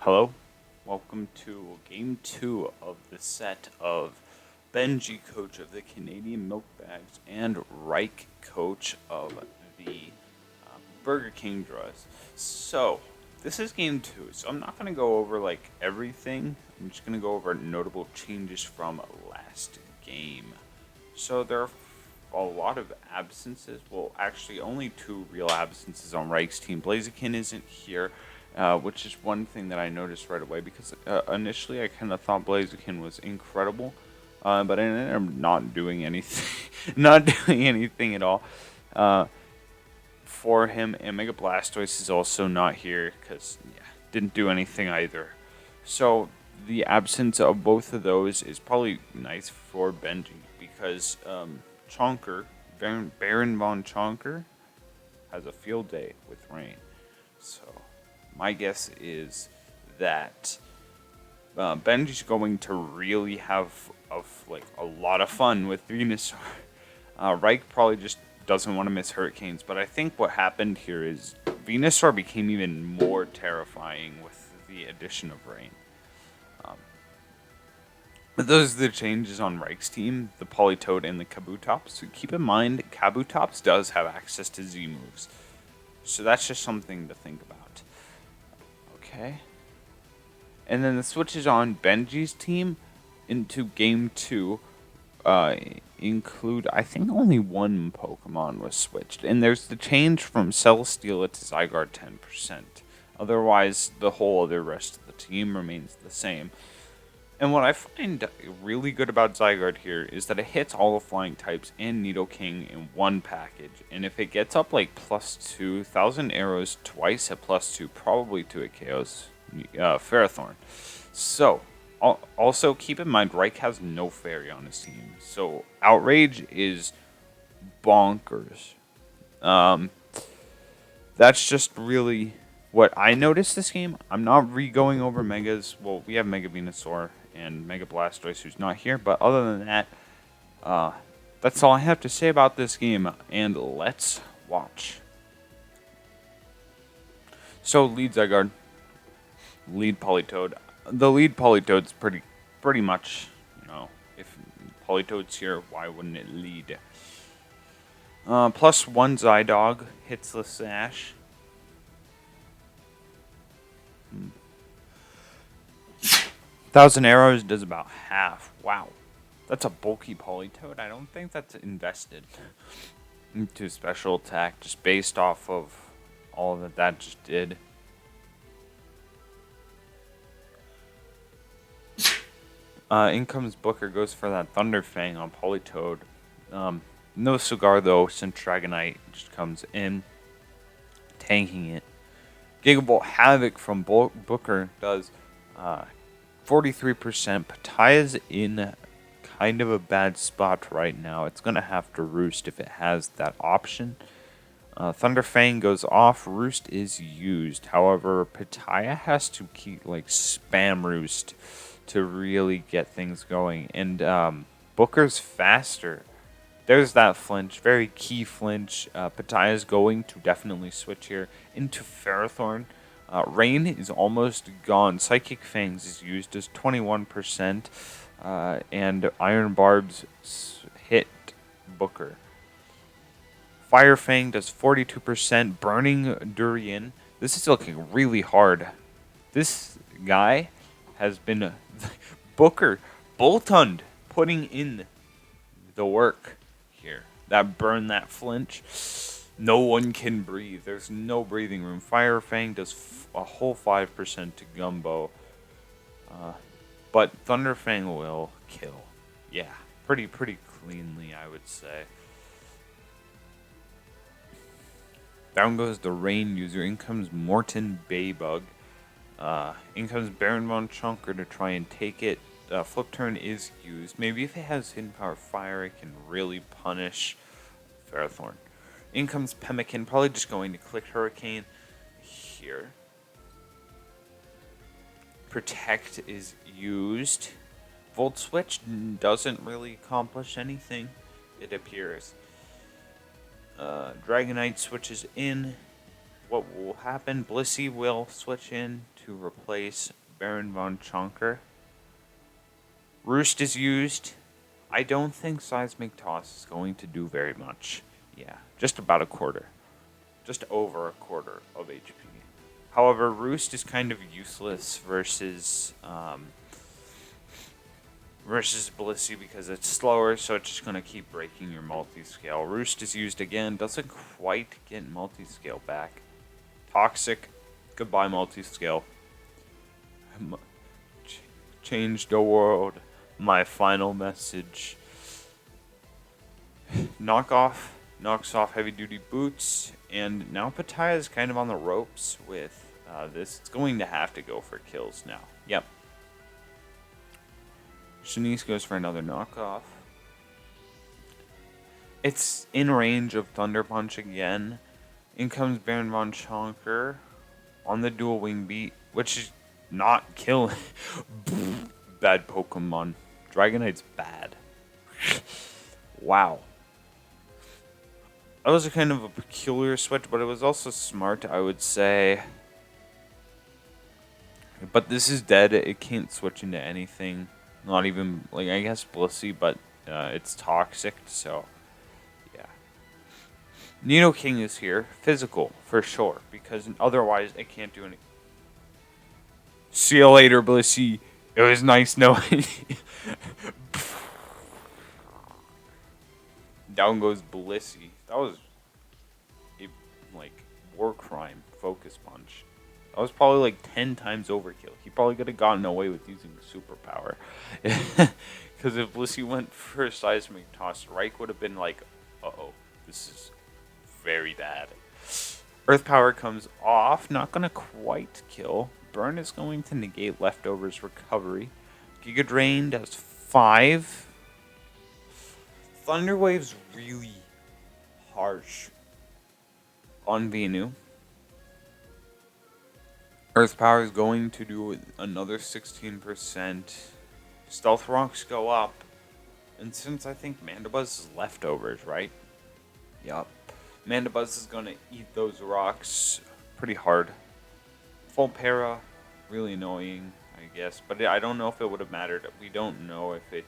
Hello, welcome to game 2 of the set of Benji, coach of the Canadian Milk Bags, and Reich, coach of the Burger Kingdras. So, this is game 2, so I'm not going to go over like everything. I'm just going to go over notable changes from last game. So, there are a lot of absences. Well, actually, only two real absences on Reich's team. Blaziken isn't here, which is one thing that I noticed right away because initially I kind of thought Blaziken was incredible, but I ended up not doing anything, not doing anything at all for him. And Mega Blastoise is also not here because didn't do anything either. So the absence of both of those is probably nice for Benji because Chonker, Baron von Chonker, has a field day with Rain. So my guess is that Benji's going to really have a lot of fun with Venusaur. Reich probably just doesn't want to miss Hurricanes, but I think what happened here is Venusaur became even more terrifying with the addition of Rain. But those are the changes on Reich's team, the Politoed and the Kabutops. So keep in mind, Kabutops does have access to Z moves. So that's just something to think about. Okay. And then the switches on Benji's team into game 2 include, I think only one Pokemon was switched. And there's the change from Celesteela to Zygarde 10%. Otherwise, the whole other rest of the team remains the same. And what I find really good about Zygarde here is that it hits all the flying types and Nidoking in one package. And if it gets up like +2, 1,000 arrows twice at +2, probably to a KO's Ferrothorn. So, also keep in mind, Reich has no fairy on his team. So, Outrage is bonkers. That's just really what I noticed this game. I'm not re-going over Megas. Well, we have Mega Venusaur and Mega Blastoise who's not here. But other than that, that's all I have to say about this game. And let's watch. So, lead Zygarde. Lead Politoed. The lead Politoed's pretty much, if Politoed's here, why wouldn't it lead? +1 Zydog hits the Sash. 1,000 arrows does about half. Wow. That's a bulky Politoed. I don't think that's invested into special attack just based off of all that just did. In comes Booker, goes for that Thunder Fang on Politoed. No Cigar though, since Dragonite just comes in, tanking it. Gigavolt Havoc from Booker does 43%. Pataya's in kind of a bad spot right now. It's going to have to Roost if it has that option. Thunder Fang goes off. Roost is used. However, Pataya has to keep spam Roost to really get things going. And Booker's faster. There's that flinch, very key flinch. Pataya's going to definitely switch here into Ferrothorn. Rain is almost gone. Psychic Fangs is used as 21%, and Iron Barbs hit Booker. Fire Fang does 42%. Burning Durian. This is looking really hard. This guy has been Booker Boltund putting in the work here. That burn, that flinch. No one can breathe. There's no breathing room. Fire Fang does a whole 5% to Gumbo. But Thunder Fang will kill. Yeah, pretty cleanly, I would say. Down goes the Rain user. In comes Morton Baybug. In comes Baron Von Chunker to try and take it. Flip turn is used. Maybe if it has Hidden Power Fire, it can really punish Ferrothorn. In comes Pemmican, probably just going to click Hurricane here. Protect is used. Volt Switch doesn't really accomplish anything, it appears. Dragonite switches in. what will happen, Blissey will switch in to replace Baron von Chonker. Roost is used. I don't think Seismic Toss is going to do very much. Yeah, just about a quarter. Just over a quarter of HP. However, Roost is kind of useless versus Blissey because it's slower, so it's just going to keep breaking your multi-scale. Roost is used again, doesn't quite get multi-scale back. Toxic, goodbye multi-scale. Change the world. My final message. Knocks off heavy duty boots, and now Pattaya is kind of on the ropes with this. It's going to have to go for kills now. Yep. Shanice goes for another knockoff. It's in range of Thunder Punch again. In comes Baron von Chonker on the dual wing beat, which is not killing. Bad Pokemon. Dragonite's bad. Wow. That was a kind of a peculiar switch, but it was also smart, I would say. But this is dead. It can't switch into anything. Not even, like, I guess Blissey, but it's toxic, so yeah. Nidoking is here. Physical, for sure, because otherwise it can't do anything. See you later, Blissey. It was nice knowing you. Down goes Blissey. That was a, like, war crime focus punch. That was probably like 10 times overkill. He probably could have gotten away with using superpower. Because if Blissey went for a Seismic Toss, Reich would have been like, uh-oh, this is very bad. Earth Power comes off. Not going to quite kill. Burn is going to negate Leftover's recovery. Giga Drain does 5. Thunder Wave's really harsh on Venu. Earth Power is going to do another 16%. Stealth Rocks go up. And since I think Mandibuzz is leftovers, right? Yup. Mandibuzz is going to eat those rocks pretty hard. Full Para, really annoying, I guess. But I don't know if it would have mattered. We don't know if it...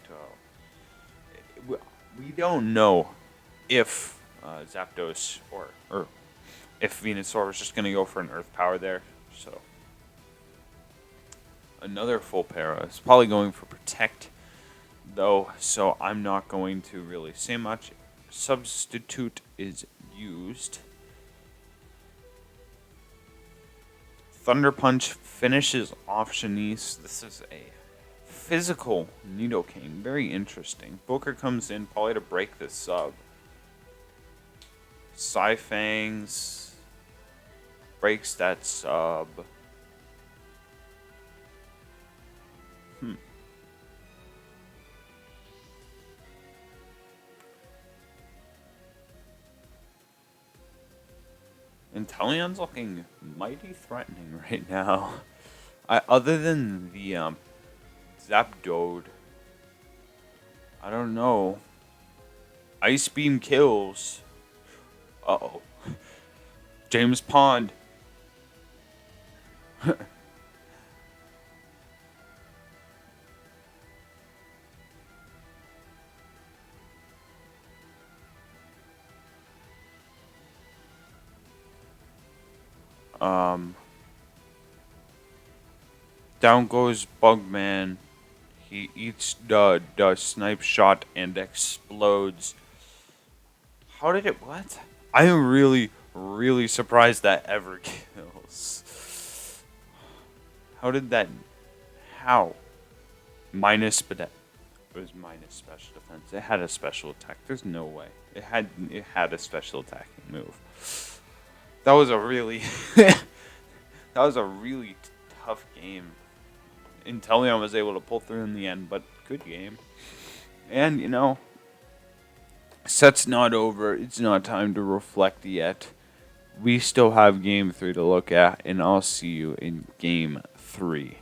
we don't know if Zapdos or if Venusaur was just going to go for an Earth Power there. So... another full para. It's probably going for Protect, though, so I'm not going to really say much. Substitute is used. Thunder Punch finishes off Shanice. This is a physical Nidoking. Very interesting. Booker comes in probably to break this sub. Psyfangs breaks that sub. Inteleon's looking mighty threatening right now. Other than the Zapdode, I don't know. Ice Beam kills. Uh-oh. James Pond. Down goes Bugman. He eats the snipe shot and explodes. How did it... what? I am really, really surprised that ever kills. How did that... how? Minus... but it was minus special defense. It had a special attack. There's no way. It had a special attacking move. That was a really... that was a really tough game. Inteleon was able to pull through in the end, but good game. And, you know, set's not over. It's not time to reflect yet. We still have Game 3 to look at, and I'll see you in Game 3.